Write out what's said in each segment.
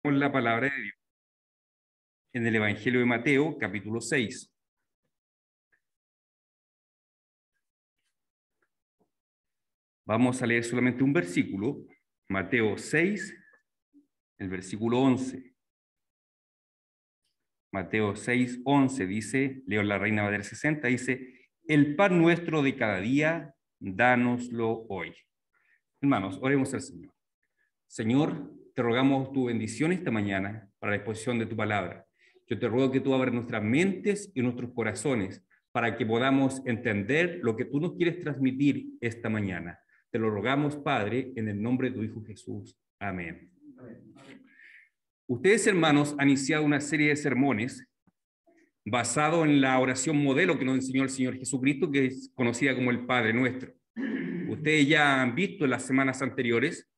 La palabra de Dios en el Evangelio de Mateo, capítulo 6. Vamos a leer solamente un versículo, Mateo 6, el versículo 11. Mateo 6, 11 dice, leo la Reina Valera 60, dice, el pan nuestro de cada día, dánoslo hoy. Hermanos, oremos al Señor. Señor, te rogamos tu bendición esta mañana para la exposición de tu palabra. Yo te ruego que tú abras nuestras mentes y nuestros corazones para que podamos entender lo que tú nos quieres transmitir esta mañana. Te lo rogamos, Padre, en el nombre de tu Hijo Jesús. Amén. Ustedes, hermanos, han iniciado una serie de sermones basado en la oración modelo que nos enseñó el Señor Jesucristo, que es conocida como el Padre Nuestro. Ustedes ya han visto en las semanas anteriores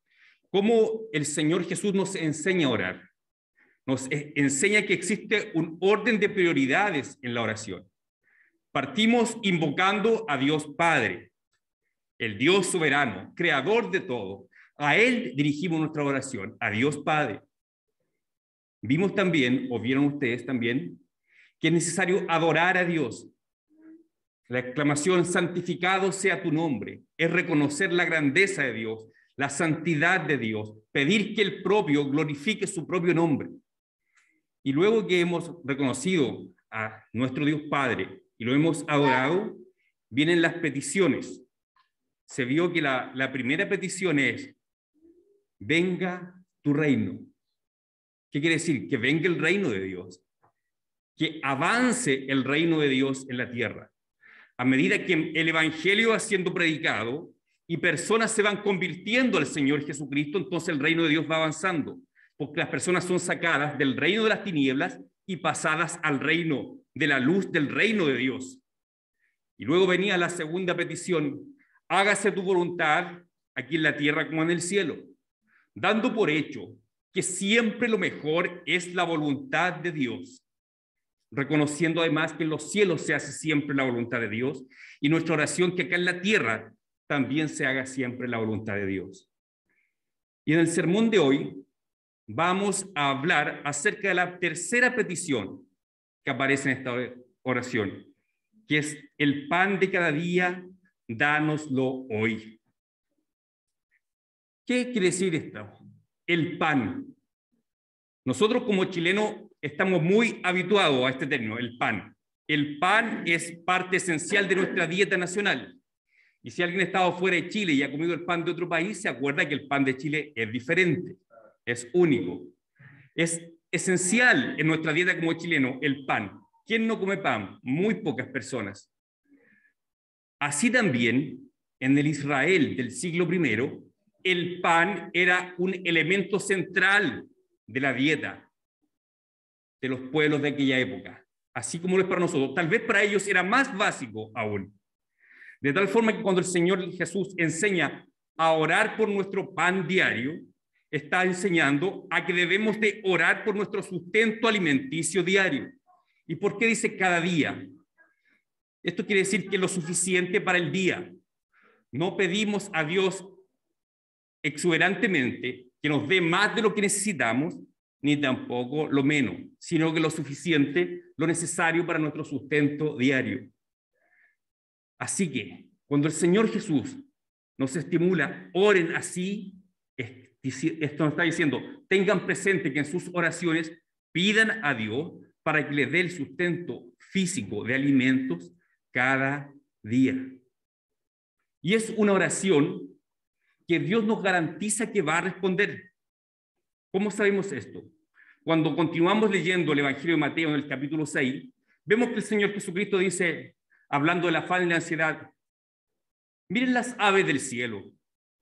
cómo el Señor Jesús nos enseña a orar. Nos enseña que existe un orden de prioridades en la oración. Partimos invocando a Dios Padre, el Dios soberano, creador de todo. A Él dirigimos nuestra oración, a Dios Padre. Vimos también, o vieron ustedes también, que es necesario adorar a Dios. La exclamación santificado sea tu nombre es reconocer la grandeza de Dios, la santidad de Dios, pedir que el propio glorifique su propio nombre. Y luego que hemos reconocido a nuestro Dios Padre y lo hemos adorado, vienen las peticiones. Se vio que la primera petición es, venga tu reino. ¿Qué quiere decir? Que venga el reino de Dios, que avance el reino de Dios en la tierra. A medida que el evangelio va siendo predicado y personas se van convirtiendo al Señor Jesucristo, entonces el reino de Dios va avanzando, porque las personas son sacadas del reino de las tinieblas y pasadas al reino de la luz del reino de Dios. Y luego venía la segunda petición, hágase tu voluntad aquí en la tierra como en el cielo, dando por hecho que siempre lo mejor es la voluntad de Dios, reconociendo además que en los cielos se hace siempre la voluntad de Dios y nuestra oración que acá en la tierra también se haga siempre la voluntad de Dios. Y en el sermón de hoy vamos a hablar acerca de la tercera petición que aparece en esta oración, que es el pan de cada día, dánoslo hoy. ¿Qué quiere decir esto? El pan. Nosotros como chilenos estamos muy habituados a este término, el pan. El pan es parte esencial de nuestra dieta nacional. Y si alguien ha estado fuera de Chile y ha comido el pan de otro país, se acuerda que el pan de Chile es diferente, es único. Es esencial en nuestra dieta como chileno el pan. ¿Quién no come pan? Muy pocas personas. Así también, en el Israel del siglo I, el pan era un elemento central de la dieta de los pueblos de aquella época, así como lo es para nosotros. Tal vez para ellos era más básico aún. De tal forma que cuando el Señor Jesús enseña a orar por nuestro pan diario, está enseñando a que debemos de orar por nuestro sustento alimenticio diario. ¿Y por qué dice cada día? Esto quiere decir que es lo suficiente para el día. No pedimos a Dios exuberantemente que nos dé más de lo que necesitamos, ni tampoco lo menos, sino que lo suficiente, lo necesario para nuestro sustento diario. Así que, cuando el Señor Jesús nos estimula, oren así, esto nos está diciendo, tengan presente que en sus oraciones pidan a Dios para que les dé el sustento físico de alimentos cada día. Y es una oración que Dios nos garantiza que va a responder. ¿Cómo sabemos esto? Cuando continuamos leyendo el Evangelio de Mateo en el capítulo 6, vemos que el Señor Jesucristo dice, hablando del afán y la ansiedad, miren las aves del cielo,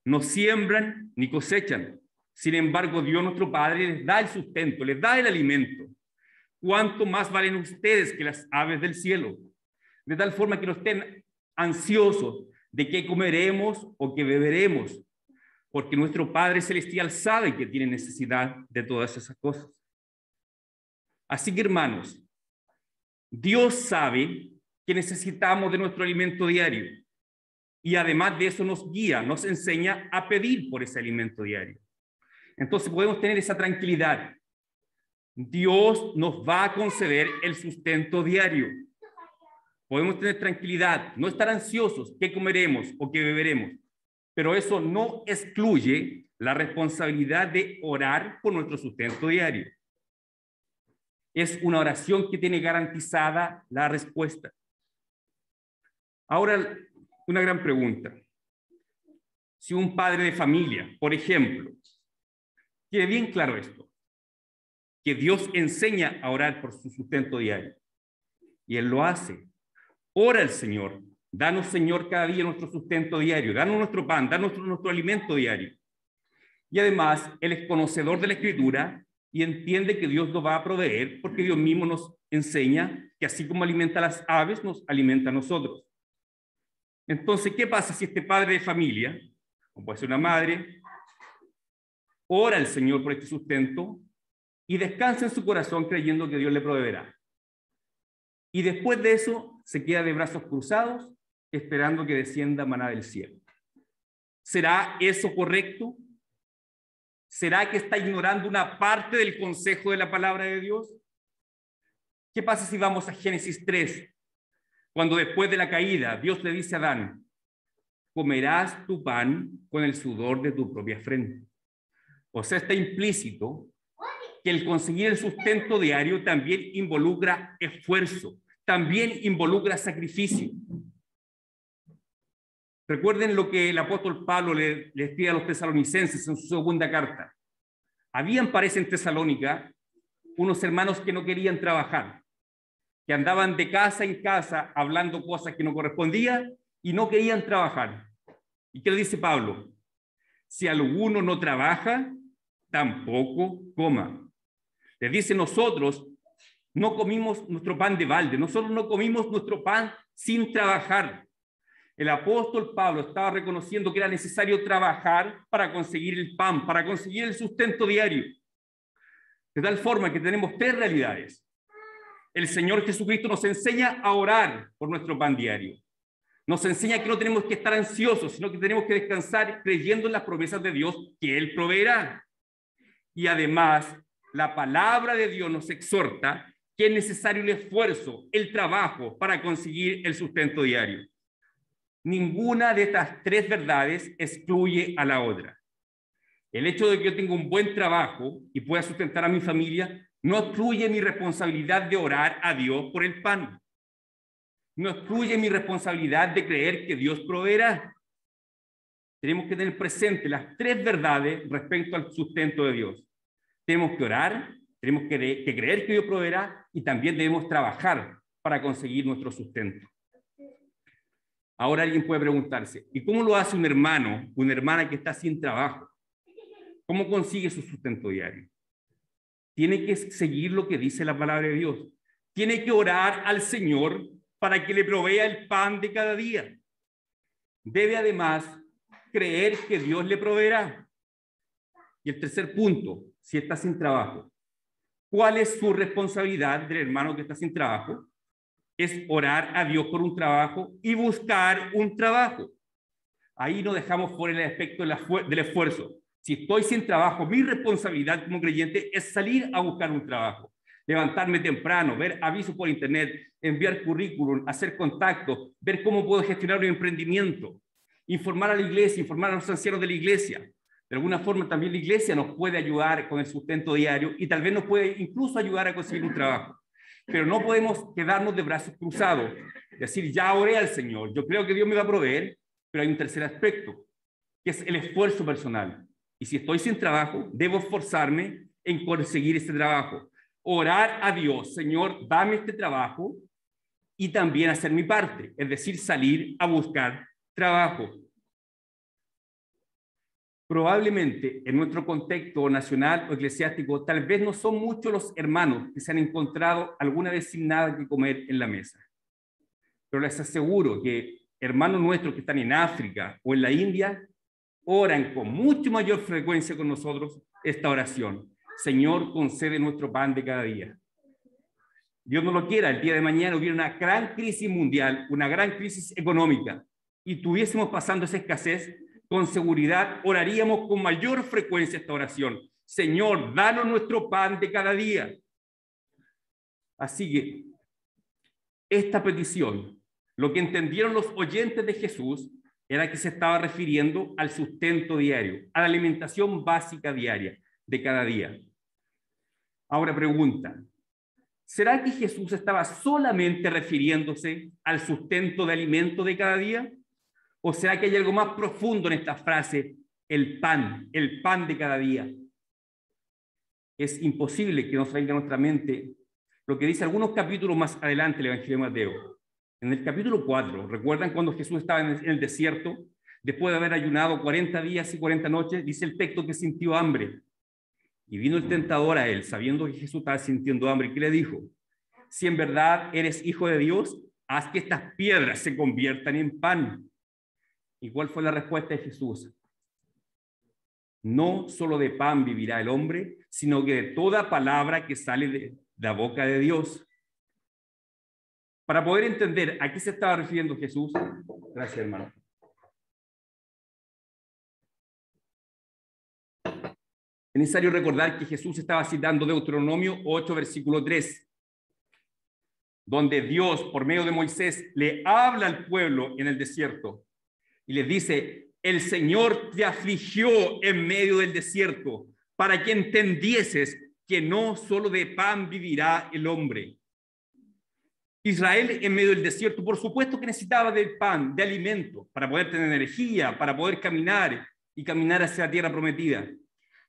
no siembran ni cosechan, sin embargo Dios nuestro Padre les da el sustento, les da el alimento. ¿Cuánto más valen ustedes que las aves del cielo? De tal forma que no estén ansiosos de qué comeremos o qué beberemos, porque nuestro Padre Celestial sabe que tiene necesidad de todas esas cosas. Así que, hermanos, Dios sabe que necesitamos de nuestro alimento diario y además de eso nos guía, nos enseña a pedir por ese alimento diario. Entonces podemos tener esa tranquilidad Dios nos va a conceder el sustento diario. Podemos tener tranquilidad, no estar ansiosos qué comeremos o qué beberemos, pero eso no excluye la responsabilidad de orar por nuestro sustento diario. Es una oración que tiene garantizada la respuesta. Ahora, una gran pregunta. Si un padre de familia, por ejemplo, tiene bien claro esto, que Dios enseña a orar por su sustento diario, y él lo hace, ora al Señor, danos, Señor, cada día nuestro sustento diario, danos nuestro pan, danos nuestro alimento diario. Y además, él es conocedor de la Escritura y entiende que Dios lo va a proveer, porque Dios mismo nos enseña que así como alimenta a las aves, nos alimenta a nosotros. Entonces, ¿qué pasa si este padre de familia, o puede ser una madre, ora al Señor por este sustento y descansa en su corazón creyendo que Dios le proveerá? Y después de eso se queda de brazos cruzados esperando que descienda maná del cielo. ¿Será eso correcto? ¿Será que está ignorando una parte del consejo de la palabra de Dios? ¿Qué pasa si vamos a Génesis 3? Cuando después de la caída Dios le dice a Adán, comerás tu pan con el sudor de tu propia frente. O sea, está implícito que el conseguir el sustento diario también involucra esfuerzo, también involucra sacrificio. Recuerden lo que el apóstol Pablo les pide a los tesalonicenses en su segunda carta. Habían, parece, en Tesalónica unos hermanos que no querían trabajar, que andaban de casa en casa hablando cosas que no correspondían y no querían trabajar. ¿Y qué le dice Pablo? Si alguno no trabaja, tampoco coma. Les dice, nosotros no comimos nuestro pan de balde, nosotros no comimos nuestro pan sin trabajar. El apóstol Pablo estaba reconociendo que era necesario trabajar para conseguir el pan, para conseguir el sustento diario. De tal forma que tenemos tres realidades. El Señor Jesucristo nos enseña a orar por nuestro pan diario. Nos enseña que no tenemos que estar ansiosos, sino que tenemos que descansar creyendo en las promesas de Dios que Él proveerá. Y además, la palabra de Dios nos exhorta que es necesario el esfuerzo, el trabajo para conseguir el sustento diario. Ninguna de estas tres verdades excluye a la otra. El hecho de que yo tenga un buen trabajo y pueda sustentar a mi familia no excluye mi responsabilidad de orar a Dios por el pan. No excluye mi responsabilidad de creer que Dios proveerá. Tenemos que tener presente las tres verdades respecto al sustento de Dios. Tenemos que orar, tenemos que creer que Dios proveerá y también debemos trabajar para conseguir nuestro sustento. Ahora alguien puede preguntarse, ¿y cómo lo hace un hermano, una hermana que está sin trabajo? ¿Cómo consigue su sustento diario? Tiene que seguir lo que dice la palabra de Dios. Tiene que orar al Señor para que le provea el pan de cada día. Debe además creer que Dios le proveerá. Y el tercer punto, si está sin trabajo, ¿cuál es su responsabilidad del hermano que está sin trabajo? Es orar a Dios por un trabajo y buscar un trabajo. Ahí no dejamos fuera el aspecto del esfuerzo. Si estoy sin trabajo, mi responsabilidad como creyente es salir a buscar un trabajo. Levantarme temprano, ver avisos por internet, enviar currículum, hacer contactos, ver cómo puedo gestionar un emprendimiento, informar a la iglesia, informar a los ancianos de la iglesia. De alguna forma también la iglesia nos puede ayudar con el sustento diario y tal vez nos puede incluso ayudar a conseguir un trabajo. Pero no podemos quedarnos de brazos cruzados, decir, ya oré al Señor, yo creo que Dios me va a proveer, pero hay un tercer aspecto, que es el esfuerzo personal. Y si estoy sin trabajo, debo esforzarme en conseguir este trabajo. Orar a Dios, Señor, dame este trabajo y también hacer mi parte, es decir, salir a buscar trabajo. Probablemente en nuestro contexto nacional o eclesiástico, tal vez no son muchos los hermanos que se han encontrado alguna vez sin nada que comer en la mesa. Pero les aseguro que hermanos nuestros que están en África o en la India oran con mucho mayor frecuencia con nosotros esta oración. Señor, concede nuestro pan de cada día. Dios no lo quiera, el día de mañana hubiera una gran crisis mundial, una gran crisis económica, y tuviésemos pasando esa escasez, con seguridad oraríamos con mayor frecuencia esta oración. Señor, danos nuestro pan de cada día. Así que esta petición, lo que entendieron los oyentes de Jesús, era que se estaba refiriendo al sustento diario, a la alimentación básica diaria de cada día. Ahora pregunta, ¿será que Jesús estaba solamente refiriéndose al sustento de alimento de cada día? ¿O será que hay algo más profundo en esta frase, el pan de cada día? Es imposible que nos venga a nuestra mente lo que dice algunos capítulos más adelante el Evangelio de Mateo. En el capítulo 4, ¿recuerdan cuando Jesús estaba en el desierto? Después de haber ayunado 40 días y 40 noches, dice el texto que sintió hambre. Y vino el tentador a él, sabiendo que Jesús estaba sintiendo hambre, y que le dijo, si en verdad eres hijo de Dios, haz que estas piedras se conviertan en pan. ¿Y cuál fue la respuesta de Jesús? No solo de pan vivirá el hombre, sino que de toda palabra que sale de la boca de Dios. Para poder entender a qué se estaba refiriendo Jesús, gracias hermano. Es necesario recordar que Jesús estaba citando Deuteronomio 8, versículo 3, donde Dios, por medio de Moisés, le habla al pueblo en el desierto y les dice, el Señor te afligió en medio del desierto para que entendieses que no solo de pan vivirá el hombre. Israel en medio del desierto, por supuesto que necesitaba del pan, de alimento, para poder tener energía, para poder caminar y caminar hacia la tierra prometida.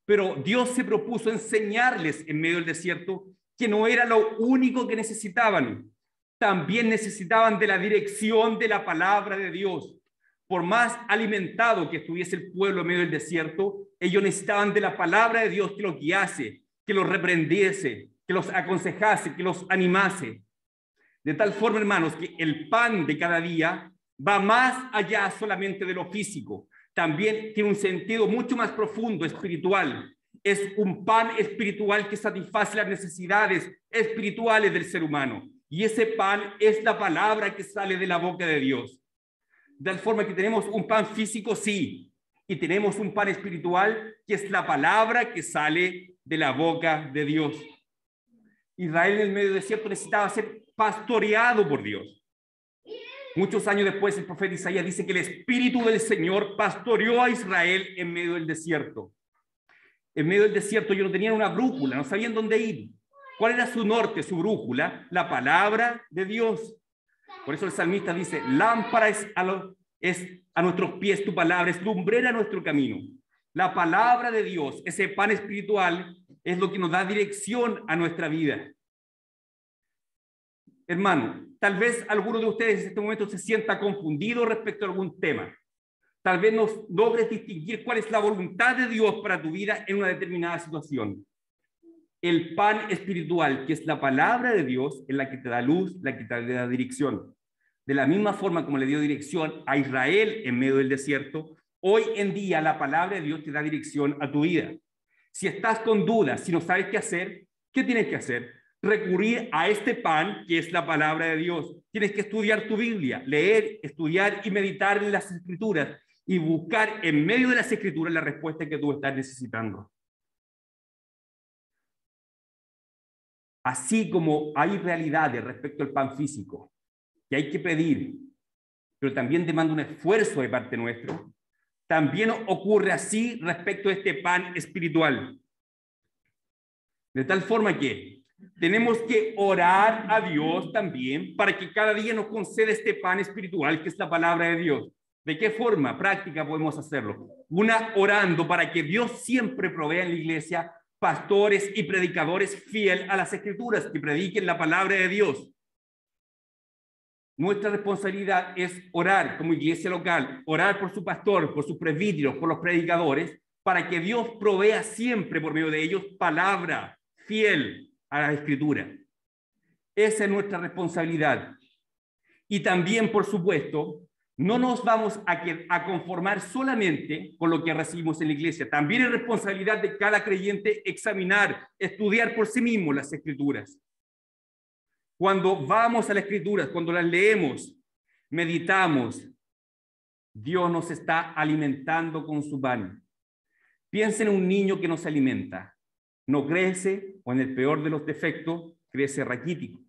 Pero Dios se propuso enseñarles en medio del desierto que no era lo único que necesitaban. También necesitaban de la dirección de la palabra de Dios. Por más alimentado que estuviese el pueblo en medio del desierto, ellos necesitaban de la palabra de Dios que los guiase, que los reprendiese, que los aconsejase, que los animase. De tal forma, hermanos, que el pan de cada día va más allá solamente de lo físico. También tiene un sentido mucho más profundo, espiritual. Es un pan espiritual que satisface las necesidades espirituales del ser humano. Y ese pan es la palabra que sale de la boca de Dios. De tal forma que tenemos un pan físico, sí, y tenemos un pan espiritual que es la palabra que sale de la boca de Dios. Israel en el medio del desierto necesitaba ser pastoreado por Dios. Muchos años después, el profeta Isaías dice que el Espíritu del Señor pastoreó a Israel en medio del desierto. En medio del desierto ellos no tenían una brújula, no sabían dónde ir. ¿Cuál era su norte, su brújula? La palabra de Dios. Por eso el salmista dice, lámpara es a nuestros pies tu palabra, es lumbrera a nuestro camino. La palabra de Dios, ese pan espiritual, es lo que nos da dirección a nuestra vida. Hermano, tal vez alguno de ustedes en este momento se sienta confundido respecto a algún tema. Tal vez no logres distinguir cuál es la voluntad de Dios para tu vida en una determinada situación. El pan espiritual, que es la palabra de Dios, es la que te da luz, la que te da dirección. De la misma forma como le dio dirección a Israel en medio del desierto, hoy en día la palabra de Dios te da dirección a tu vida. Si estás con dudas, si no sabes qué hacer, ¿qué tienes que hacer? Recurrir a este pan que es la palabra de Dios. Tienes que estudiar tu Biblia, leer, estudiar y meditar en las Escrituras y buscar en medio de las Escrituras la respuesta que tú estás necesitando. Así como hay realidades respecto al pan físico que hay que pedir, pero también demanda un esfuerzo de parte nuestra, también ocurre así respecto a este pan espiritual. De tal forma que tenemos que orar a Dios también para que cada día nos conceda este pan espiritual que es la palabra de Dios. ¿De qué forma práctica podemos hacerlo? Una, orando para que Dios siempre provea en la iglesia pastores y predicadores fieles a las Escrituras que prediquen la palabra de Dios. Nuestra responsabilidad es orar como iglesia local, orar por su pastor, por sus presbíteros, por los predicadores, para que Dios provea siempre por medio de ellos palabra fiel a la Escritura. Esa es nuestra responsabilidad. Y también, por supuesto, no nos vamos a conformar solamente con lo que recibimos en la iglesia. También es responsabilidad de cada creyente examinar, estudiar por sí mismo las Escrituras. Cuando vamos a las Escrituras, cuando las leemos, meditamos, Dios nos está alimentando con su pan. Piensen en un niño que no se alimenta, no crece o en el peor de los defectos, crece raquítico.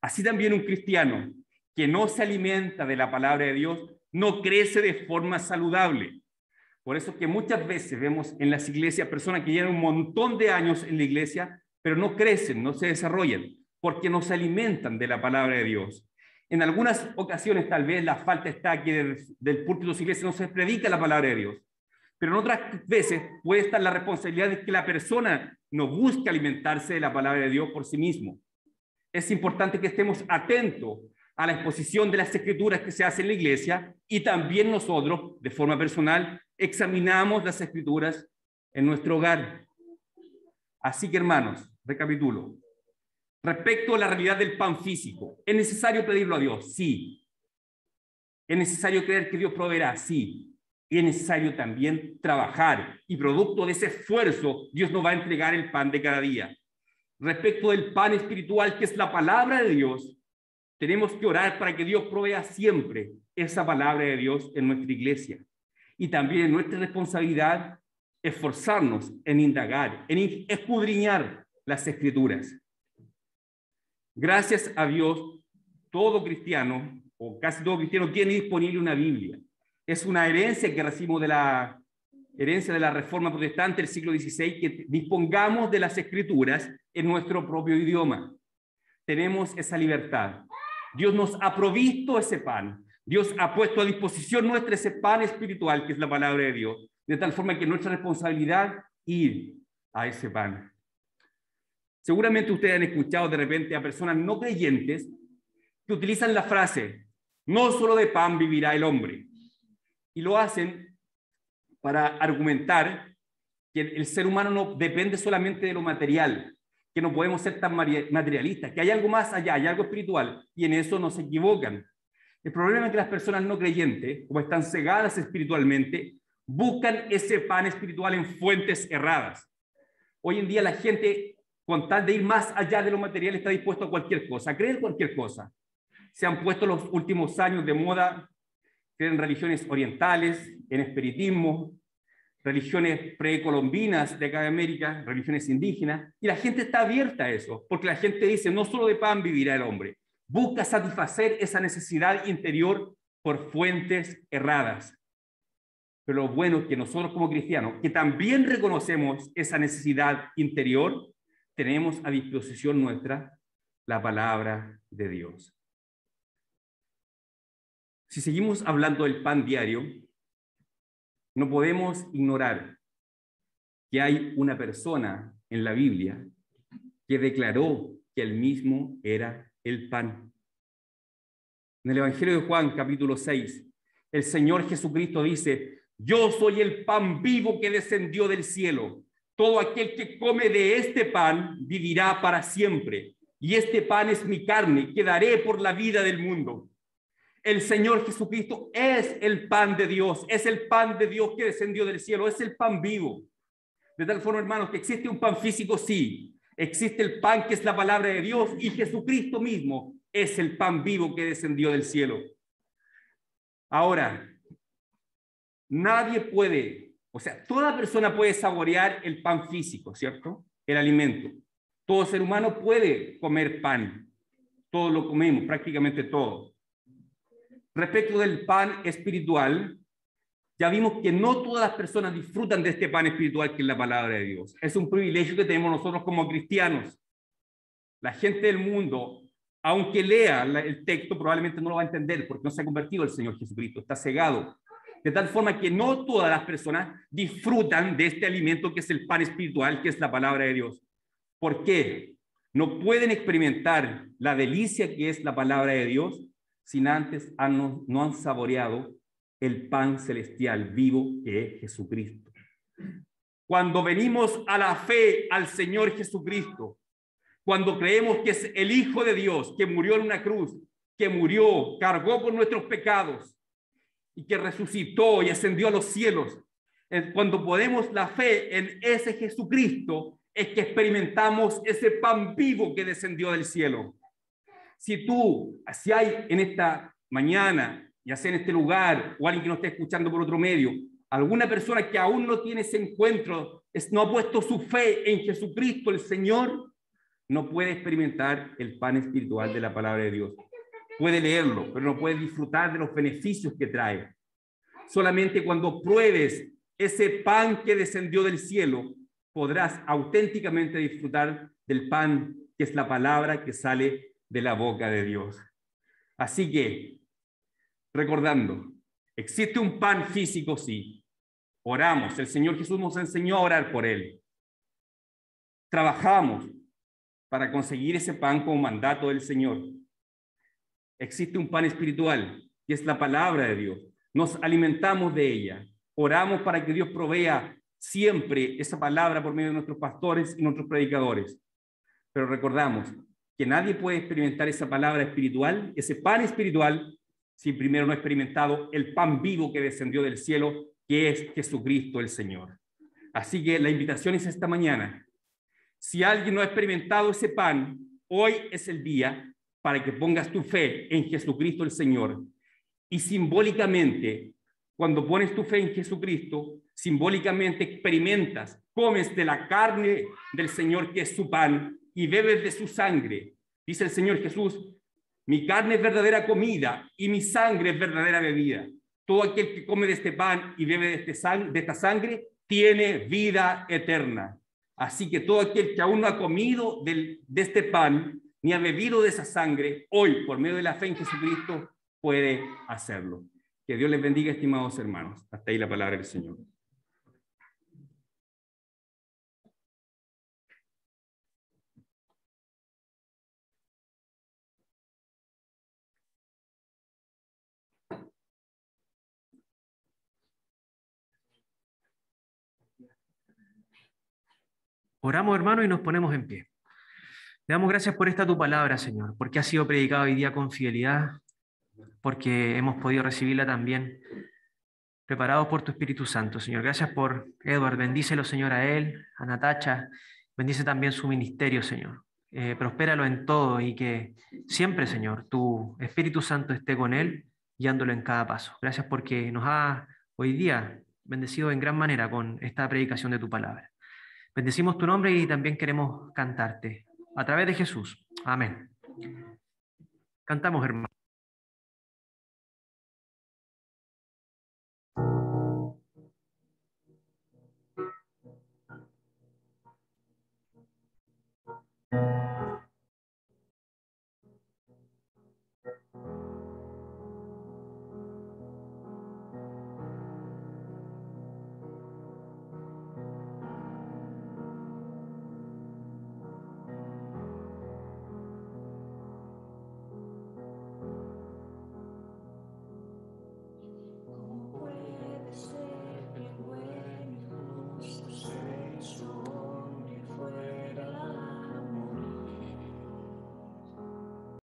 Así también un cristiano que no se alimenta de la palabra de Dios no crece de forma saludable. Por eso es que muchas veces vemos en las iglesias personas que llevan un montón de años en la iglesia, pero no crecen, no se desarrollan, porque no se alimentan de la palabra de Dios. En algunas ocasiones tal vez la falta está que del púlpito de la iglesia no se predica la palabra de Dios, pero en otras veces puede estar la responsabilidad de que la persona no busque alimentarse de la palabra de Dios por sí mismo. Es importante que estemos atentos a la exposición de las escrituras que se hace en la iglesia y también nosotros, de forma personal, examinamos las escrituras en nuestro hogar. Así que, hermanos, recapitulo. Respecto a la realidad del pan físico, ¿es necesario pedirlo a Dios? Sí. ¿Es necesario creer que Dios proveerá? Sí. Y es necesario también trabajar, y producto de ese esfuerzo, Dios nos va a entregar el pan de cada día. Respecto del pan espiritual, que es la palabra de Dios, tenemos que orar para que Dios provea siempre esa palabra de Dios en nuestra iglesia. Y también nuestra responsabilidad esforzarnos en indagar, en escudriñar las escrituras. Gracias a Dios, todo cristiano, o casi todo cristiano, tiene disponible una Biblia. Es una herencia que recibimos de la herencia de la Reforma Protestante del siglo XVI, que dispongamos de las escrituras en nuestro propio idioma. Tenemos esa libertad. Dios nos ha provisto ese pan. Dios ha puesto a disposición nuestra ese pan espiritual, que es la palabra de Dios, de tal forma que nuestra responsabilidad ir a ese pan. Seguramente ustedes han escuchado de repente a personas no creyentes que utilizan la frase, no solo de pan vivirá el hombre, y lo hacen para argumentar que el ser humano no depende solamente de lo material, que no podemos ser tan materialistas, que hay algo más allá, hay algo espiritual, y en eso no se equivocan. El problema es que las personas no creyentes, como están cegadas espiritualmente, buscan ese pan espiritual en fuentes erradas. Hoy en día la gente, con tal de ir más allá de lo material, está dispuesto a cualquier cosa, a creer cualquier cosa. Se han puesto los últimos años de moda en religiones orientales, en espiritismo, religiones precolombinas de acá de América, religiones indígenas, y la gente está abierta a eso, porque la gente dice, no solo de pan vivirá el hombre, busca satisfacer esa necesidad interior por fuentes erradas. Pero lo bueno es que nosotros como cristianos, que también reconocemos esa necesidad interior, tenemos a disposición nuestra la palabra de Dios. Si seguimos hablando del pan diario, no podemos ignorar que hay una persona en la Biblia que declaró que él mismo era el pan. En el Evangelio de Juan, capítulo 6, el Señor Jesucristo dice, yo soy el pan vivo que descendió del cielo. Todo aquel que come de este pan vivirá para siempre. Y este pan es mi carne, que daré por la vida del mundo. El Señor Jesucristo es el pan de Dios, es el pan de Dios que descendió del cielo, es el pan vivo. De tal forma, hermanos, que existe un pan físico, sí. Existe el pan que es la palabra de Dios y Jesucristo mismo es el pan vivo que descendió del cielo. Ahora, nadie puede, o sea, toda persona puede saborear el pan físico, ¿cierto? El alimento. Todo ser humano puede comer pan. Todos lo comemos, prácticamente todo. Respecto del pan espiritual, ya vimos que no todas las personas disfrutan de este pan espiritual que es la palabra de Dios. Es un privilegio que tenemos nosotros como cristianos. La gente del mundo, aunque lea el texto, probablemente no lo va a entender porque no se ha convertido el Señor Jesucristo, está cegado. De tal forma que no todas las personas disfrutan de este alimento que es el pan espiritual, que es la palabra de Dios. ¿Por qué? No pueden experimentar la delicia que es la palabra de Dios sin antes no han saboreado el pan celestial vivo que es Jesucristo. Cuando venimos a la fe al Señor Jesucristo, cuando creemos que es el Hijo de Dios, que murió en una cruz, que murió, cargó con nuestros pecados y que resucitó y ascendió a los cielos, cuando ponemos la fe en ese Jesucristo, es que experimentamos ese pan vivo que descendió del cielo. Si hay en esta mañana, ya sea en este lugar, o alguien que nos esté escuchando por otro medio, alguna persona que aún no tiene ese encuentro, no ha puesto su fe en Jesucristo el Señor, no puede experimentar el pan espiritual de la palabra de Dios. Puede leerlo, pero no puede disfrutar de los beneficios que trae. Solamente cuando pruebes ese pan que descendió del cielo, podrás auténticamente disfrutar del pan que es la palabra que sale de la boca de Dios. Así que, recordando, existe un pan físico, sí. Oramos, el Señor Jesús nos enseñó a orar por él. Trabajamos para conseguir ese pan como mandato del Señor. Existe un pan espiritual, que es la palabra de Dios. Nos alimentamos de ella. Oramos para que Dios provea siempre esa palabra por medio de nuestros pastores y nuestros predicadores. Pero recordamos que nadie puede experimentar esa palabra espiritual, ese pan espiritual, si primero no ha experimentado el pan vivo que descendió del cielo, que es Jesucristo el Señor. Así que la invitación es esta mañana. Si alguien no ha experimentado ese pan, hoy es el día para que pongas tu fe en Jesucristo el Señor. Y simbólicamente, cuando pones tu fe en Jesucristo, simbólicamente experimentas, comes de la carne del Señor que es su pan y bebes de su sangre. Dice el Señor Jesús, mi carne es verdadera comida y mi sangre es verdadera bebida. Todo aquel que come de este pan y bebe de esta sangre tiene vida eterna. Así que todo aquel que aún no ha comido de este pan ni ha bebido de esa sangre, hoy, por medio de la fe en Jesucristo, puede hacerlo. Que Dios les bendiga, estimados hermanos. Hasta ahí la palabra del Señor. Oramos, hermano, y nos ponemos en pie. Te damos gracias por esta tu palabra, Señor, porque ha sido predicada hoy día con fidelidad, porque hemos podido recibirla también preparados por tu Espíritu Santo, Señor. Gracias por Edward. Bendícelo, Señor, a él, a Natacha. Bendice también su ministerio, Señor. Prospéralo en todo y que siempre, Señor, tu Espíritu Santo esté con él, guiándolo en cada paso. Gracias porque nos ha hoy día bendecido en gran manera con esta predicación de tu palabra. Bendecimos tu nombre y también queremos cantarte a través de Jesús. Amén. Cantamos, hermano.